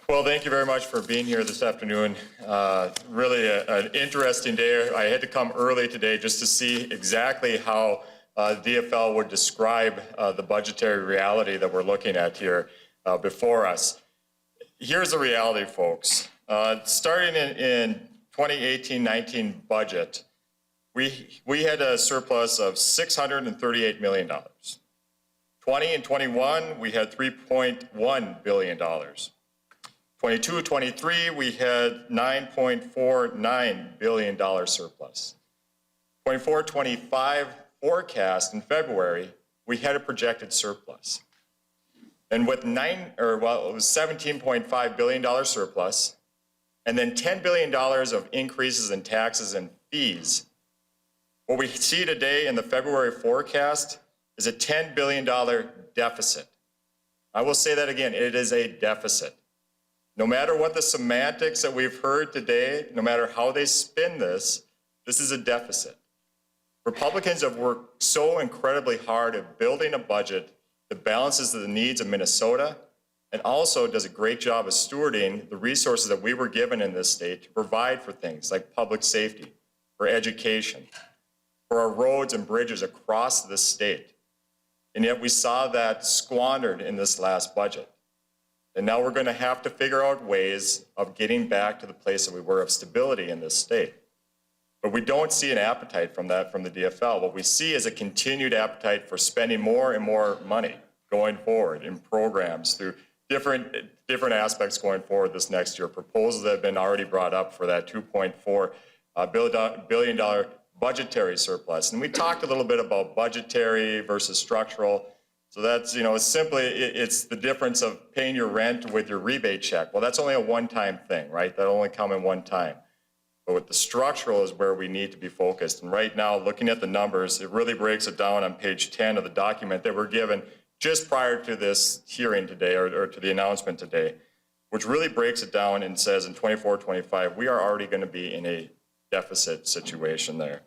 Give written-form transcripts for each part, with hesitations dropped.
Well, thank you very much for being here this afternoon. Really an interesting day. I had to come early today just to see exactly how DFL would describe the budgetary reality that we're looking at here before us. Here's the reality, folks. Starting in 2018-19 budget, we had a surplus of $638 million. 20 and 21, we had $3.1 billion. 22-23, we had $9.49 billion surplus. 24-25 forecast in February, we had a projected surplus. And with it was $17.5 billion surplus, and then $10 billion of increases in taxes and fees. What we see today in the February forecast is a $10 billion deficit. I will say that again, it is a deficit. No matter what the semantics that we've heard today, no matter how they spin this is a deficit. Republicans have worked so incredibly hard at building a budget that balances the needs of Minnesota and also does a great job of stewarding the resources that we were given in this state to provide for things like public safety, for education, for our roads and bridges across this state. And yet we saw that squandered in this last budget. And now we're going to have to figure out ways of getting back to the place that we were of stability in this state. But we don't see an appetite from that from the DFL. What we see is a continued appetite for spending more and more money going forward in programs through different aspects going forward this next year. Proposals that have been already brought up for that $2.4 billion budgetary surplus. And we talked a little bit about budgetary versus structural. So that's, it's the difference of paying your rent with your rebate check. Well, that's only a one-time thing, right? That'll only come in one time. But with the structural is where we need to be focused. And right now, looking at the numbers, it really breaks it down on page 10 of the document that we're given just prior to this hearing today, or to the announcement today, which really breaks it down and says in 24-25, we are already going to be in a deficit situation there.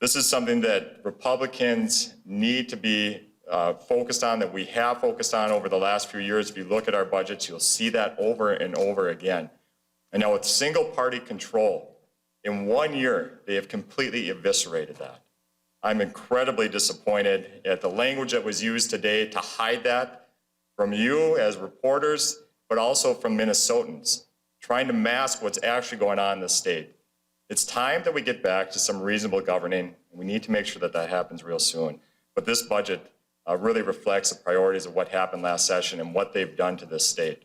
This is something that Republicans need to be focused on, that we have focused on over the last few years. If you look at our budgets, you'll see that over and over again. And now with single party control, in 1 year, they have completely eviscerated that. I'm incredibly disappointed at the language that was used today to hide that from you as reporters, but also from Minnesotans, trying to mask what's actually going on in the state. It's time that we get back to some reasonable governing, and we need to make sure that that happens real soon. But this budget really reflects the priorities of what happened last session and what they've done to this state.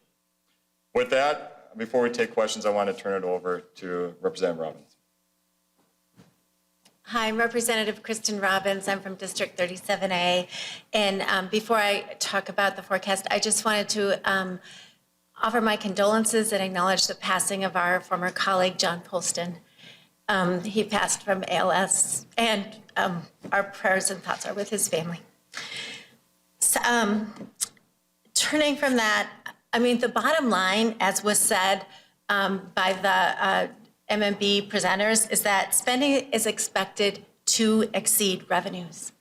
With that, before we take questions, I want to turn it over to Representative Robbins. Hi, I'm Representative Kristin Robbins. I'm from District 37A. And before I talk about the forecast, I just wanted to offer my condolences and acknowledge the passing of our former colleague, John Polston. He passed from ALS, and our prayers and thoughts are with his family. So, turning from that, I mean, the bottom line, as was said by the MMB presenters, is that spending is expected to exceed revenues.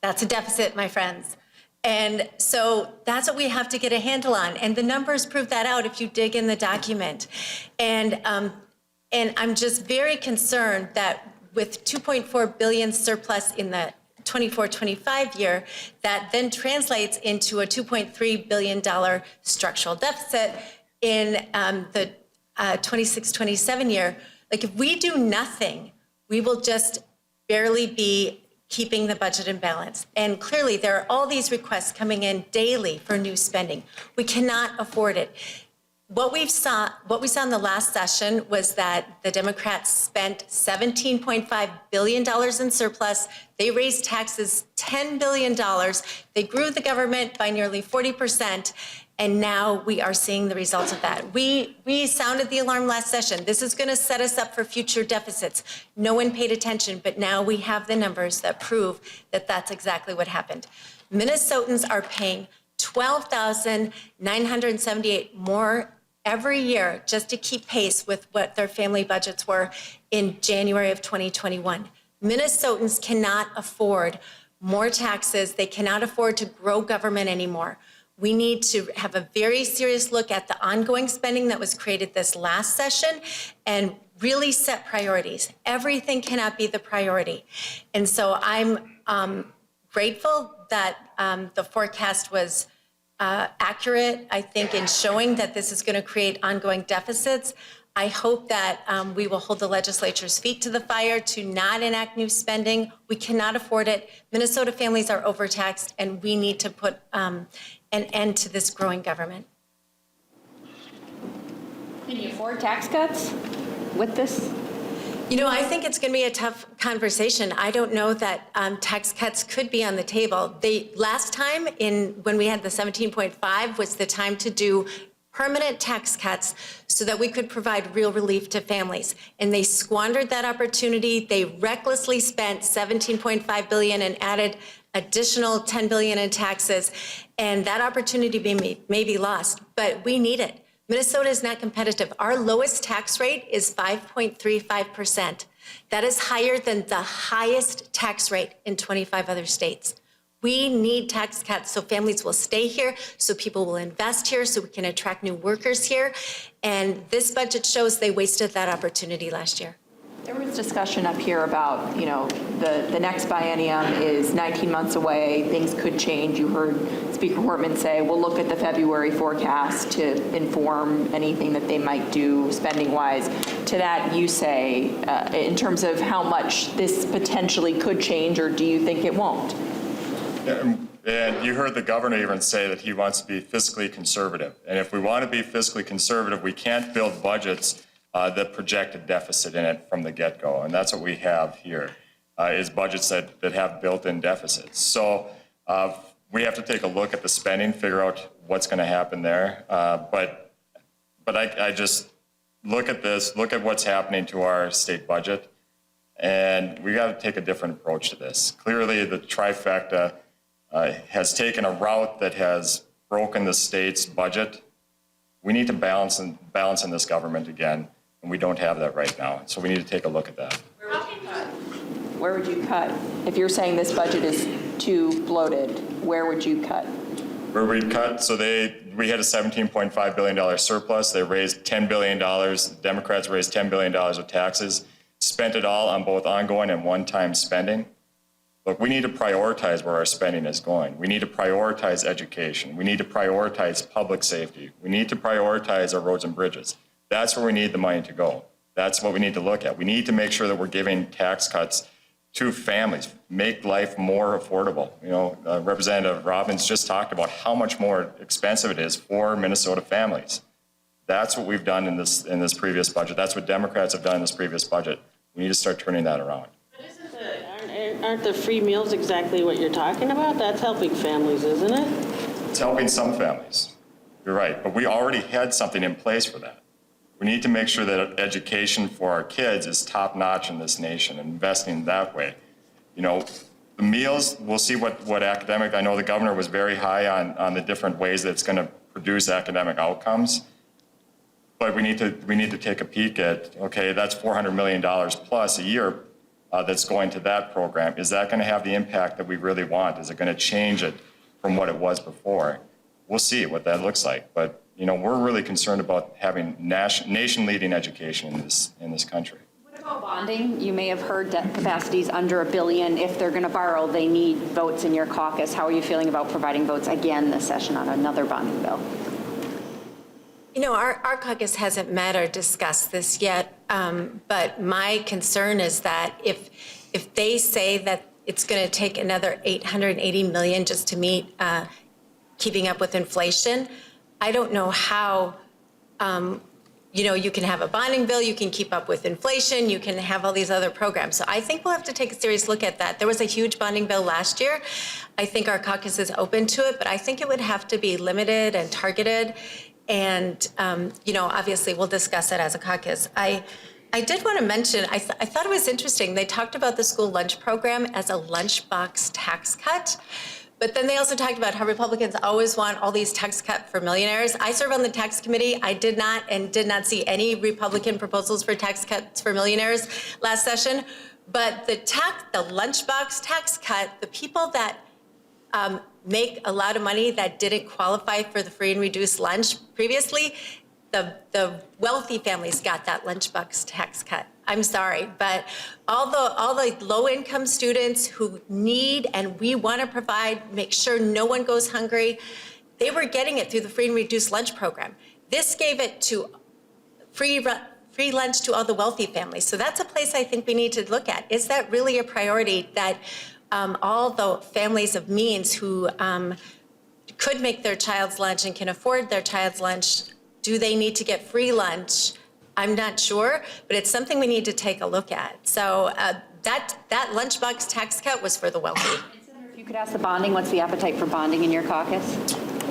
That's a deficit, my friends. And so that's what we have to get a handle on. And the numbers prove that out if you dig in the document. And I'm just very concerned that with $2.4 billion surplus in the 24-25 year, that then translates into a $2.3 billion structural deficit in the 26-27 year. Like, if we do nothing, we will just barely be keeping the budget in balance. And clearly, there are all these requests coming in daily for new spending. We cannot afford it. What we saw in the last session was that the Democrats spent $17.5 billion in surplus. They raised taxes $10 billion. They grew the government by nearly 40%. And now we are seeing the results of that. We sounded the alarm last session. This is going to set us up for future deficits. No one paid attention, but now we have the numbers that prove that that's exactly what happened. Minnesotans are paying $12,978 more every year just to keep pace with what their family budgets were in January of 2021. Minnesotans cannot afford more taxes. They cannot afford to grow government anymore. We need to have a very serious look at the ongoing spending that was created this last session and really set priorities. Everything cannot be the priority. And so I'm grateful that the forecast was accurate, I think, in showing that this is going to create ongoing deficits. I hope that we will hold the legislature's feet to the fire to not enact new spending. We cannot afford it. Minnesota families are overtaxed, and we need to put an end to this growing government. Can you afford tax cuts with this? You know, I think it's going to be a tough conversation. I don't know that tax cuts could be on the table. Last time when we had the 17.5 was the time to do permanent tax cuts so that we could provide real relief to families. And they squandered that opportunity. They recklessly spent $17.5 billion and added additional $10 billion in taxes. And that opportunity may be lost, but we need it. Minnesota is not competitive. Our lowest tax rate is 5.35%. That is higher than the highest tax rate in 25 other states. We need tax cuts so families will stay here, so people will invest here, so we can attract new workers here. And this budget shows they wasted that opportunity last year. There was discussion up here about, the next biennium is 19 months away. Things could change. You heard Speaker Hortman say, we'll look at the February forecast to inform anything that they might do spending-wise. To that, you say, in terms of how much this potentially could change, or do you think it won't? And you heard the governor even say that he wants to be fiscally conservative. And if we want to be fiscally conservative, we can't build budgets that project a deficit in it from the get-go. And that's what we have here, is budgets that have built-in deficits. So we have to take a look at the spending, figure out what's going to happen there. But I just look at this, look at what's happening to our state budget, and we got to take a different approach to this. Clearly, the trifecta has taken a route that has broken the state's budget. We need to balance in this government again, and we don't have that right now. So we need to take a look at that. Where would you cut? If you're saying this budget is too bloated, where would you cut? Where we'd cut, so we had a $17.5 billion surplus. They raised $10 billion. The Democrats raised $10 billion of taxes, spent it all on both ongoing and one-time spending. Look, we need to prioritize where our spending is going. We need to prioritize education. We need to prioritize public safety. We need to prioritize our roads and bridges. That's where we need the money to go. That's what we need to look at. We need to make sure that we're giving tax cuts to families, make life more affordable. Representative Robbins just talked about how much more expensive it is for Minnesota families. That's what we've done in this previous budget. That's what Democrats have done in this previous budget. We need to start turning that around. Aren't the free meals exactly what you're talking about? That's helping families, isn't it? It's helping some families. You're right, but we already had something in place for that. We need to make sure that education for our kids is top-notch in this nation, and investing that way. The meals, we'll see what academic, I know the governor was very high on the different ways that it's going to produce academic outcomes. But we need to take a peek at, okay, that's $400 million plus a year that's going to that program. Is that going to have the impact that we really want? Is it going to change it from what it was before? We'll see what that looks like. But we're really concerned about having nation-leading education in this country. What about bonding? You may have heard debt capacities under $1 billion. If they're going to borrow, they need votes in your caucus. How are you feeling about providing votes again this session on another bonding bill? Our caucus hasn't met or discussed this yet, but my concern is that if they say that it's going to take another $880 million just to meet keeping up with inflation, I don't know how, you can have a bonding bill, you can keep up with inflation, you can have all these other programs. So I think we'll have to take a serious look at that. There was a huge bonding bill last year. I think our caucus is open to it, but I think it would have to be limited and targeted. And, obviously we'll discuss it as a caucus. I did want to mention, I thought it was interesting. They talked about the school lunch program as a lunchbox tax cut. But then they also talked about how Republicans always want all these tax cuts for millionaires. I serve on the tax committee. I did not see any Republican proposals for tax cuts for millionaires last session. But the lunchbox tax cut, the people that make a lot of money that didn't qualify for the free and reduced lunch previously, the wealthy families got that lunchbox tax cut. I'm sorry, but all the low-income students who need and we want to provide, make sure no one goes hungry, they were getting it through the free and reduced lunch program. This gave it to free lunch to all the wealthy families. So that's a place I think we need to look at. Is that really a priority that all the families of means who could make their child's lunch and can afford their child's lunch, do they need to get free lunch? I'm not sure, but it's something we need to take a look at. So that lunchbox tax cut was for the wealthy. If you could ask the bonding, what's the appetite for bonding in your caucus?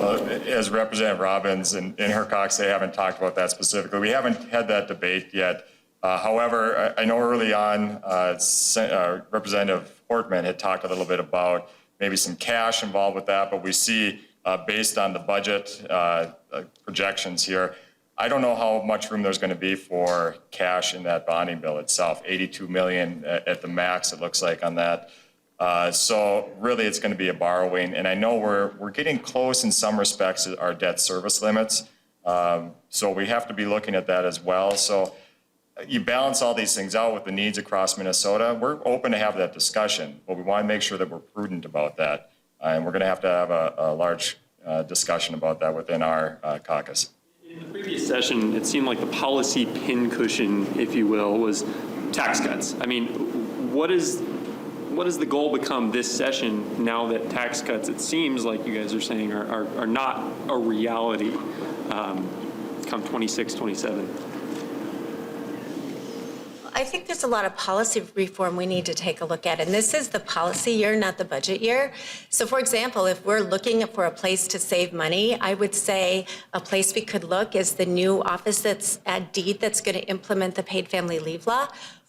As Representative Robbins in her caucus, they haven't talked about that specifically. We haven't had that debate yet. However, I know early on, Representative Portman had talked a little bit about maybe some cash involved with that, but we see based on the budget projections here, I don't know how much room there's going to be for cash in that bonding bill itself. 82 million at the max, it looks like on that. So really, it's going to be a borrowing, and I know we're getting close in some respects to our debt service limits. So we have to be looking at that as well. So you balance all these things out with the needs across Minnesota. We're open to have that discussion, but we want to make sure that we're prudent about that, and we're going to have a large discussion about that within our caucus. In the previous session, it seemed like the policy pincushion, if you will, was tax cuts. I mean, what does the goal become this session now that tax cuts, it seems like you guys are saying, are not a reality come 26, 27? I think there's a lot of policy reform we need to take a look at, and this is the policy year, not the budget year. So for example, if we're looking for a place to save money, I would say a place we could look is the new office that's at DEED that's going to implement the paid family leave law.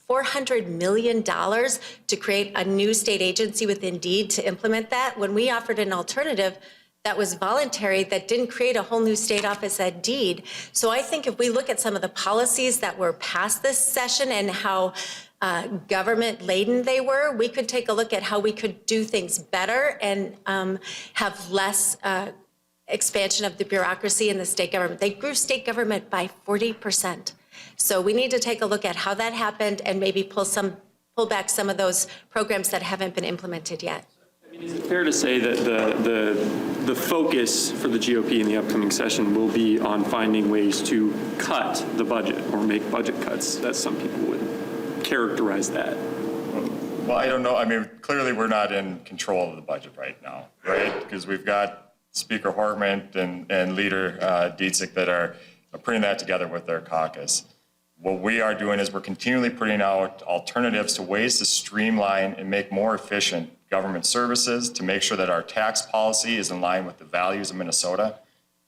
$400 million to create a new state agency within DEED to implement that, when we offered an alternative that was voluntary, that didn't create a whole new state office at DEED. So I think if we look at some of the policies that were passed this session and how government-laden they were, we could take a look at how we could do things better and have less expansion of the bureaucracy in the state government. They grew state government by 40%. So we need to take a look at how that happened and maybe pull back some of those programs that haven't been implemented yet. I mean, is it fair to say that the focus for the GOP in the upcoming session will be on finding ways to cut the budget or make budget cuts, as some people would characterize that? Well, I don't know. I mean, clearly we're not in control of the budget right now, right? Because we've got Speaker Hortman and Leader Dietzich that are putting that together with their caucus. What we are doing is we're continually putting out alternatives to ways to streamline and make more efficient government services, to make sure that our tax policy is in line with the values of Minnesota.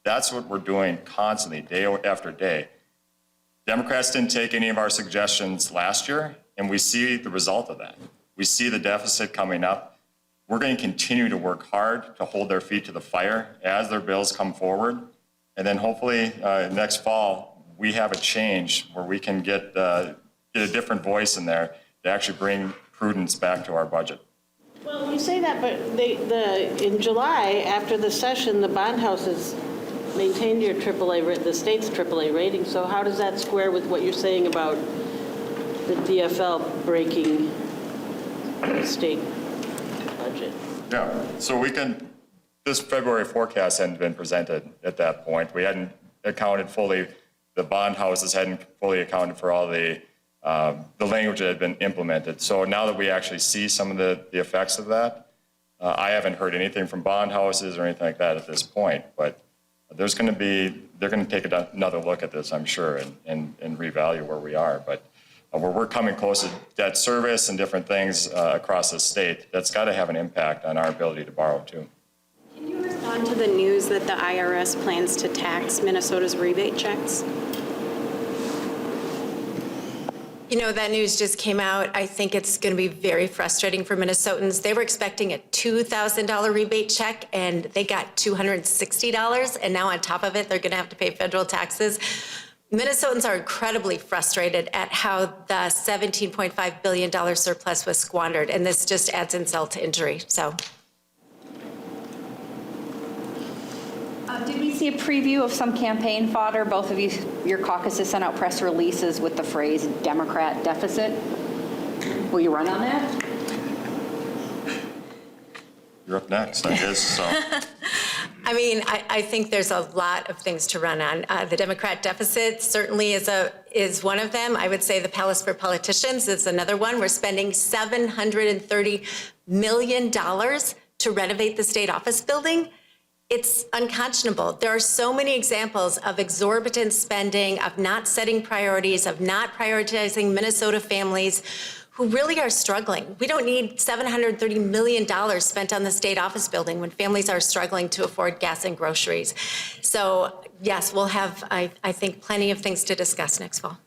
That's what we're doing constantly, day after day. Democrats didn't take any of our suggestions last year, and we see the result of that. We see the deficit coming up. We're going to continue to work hard to hold their feet to the fire as their bills come forward. And then hopefully next fall, we have a change where we can get a different voice in there to actually bring prudence back to our budget. Well, you say that, but in July, after the session, the bond houses maintained your the state's AAA rating. So how does that square with what you're saying about the DFL breaking the state budget? Yeah, so this February forecast hadn't been presented at that point. We hadn't accounted fully, the bond houses hadn't fully accounted for all the language that had been implemented. So now that we actually see some of the effects of that, I haven't heard anything from bond houses or anything like that at this point, but they're going to take another look at this, I'm sure, and revalue where we are. But where we're coming close to debt service and different things across the state, that's got to have an impact on our ability to borrow too. Can you respond to the news that the IRS plans to tax Minnesota's rebate checks? You know, that news just came out. I think it's going to be very frustrating for Minnesotans. They were expecting a $2,000 rebate check, and they got $260, and now on top of it, they're going to have to pay federal taxes. Minnesotans are incredibly frustrated at how the $17.5 billion surplus was squandered, and this just adds insult to injury. So. Did we see a preview of some campaign fodder? Both of you, your caucuses sent out press releases with the phrase Democrat deficit. Will you run on that? You're up next, I guess, so. I mean, I think there's a lot of things to run on. The Democrat deficit certainly is one of them. I would say the Palace for Politicians is another one. We're spending $730 million to renovate the state office building. It's unconscionable. There are so many examples of exorbitant spending, of not setting priorities, of not prioritizing Minnesota families who really are struggling. We don't need $730 million spent on the state office building when families are struggling to afford gas and groceries. So yes, we'll have, I think, plenty of things to discuss next fall.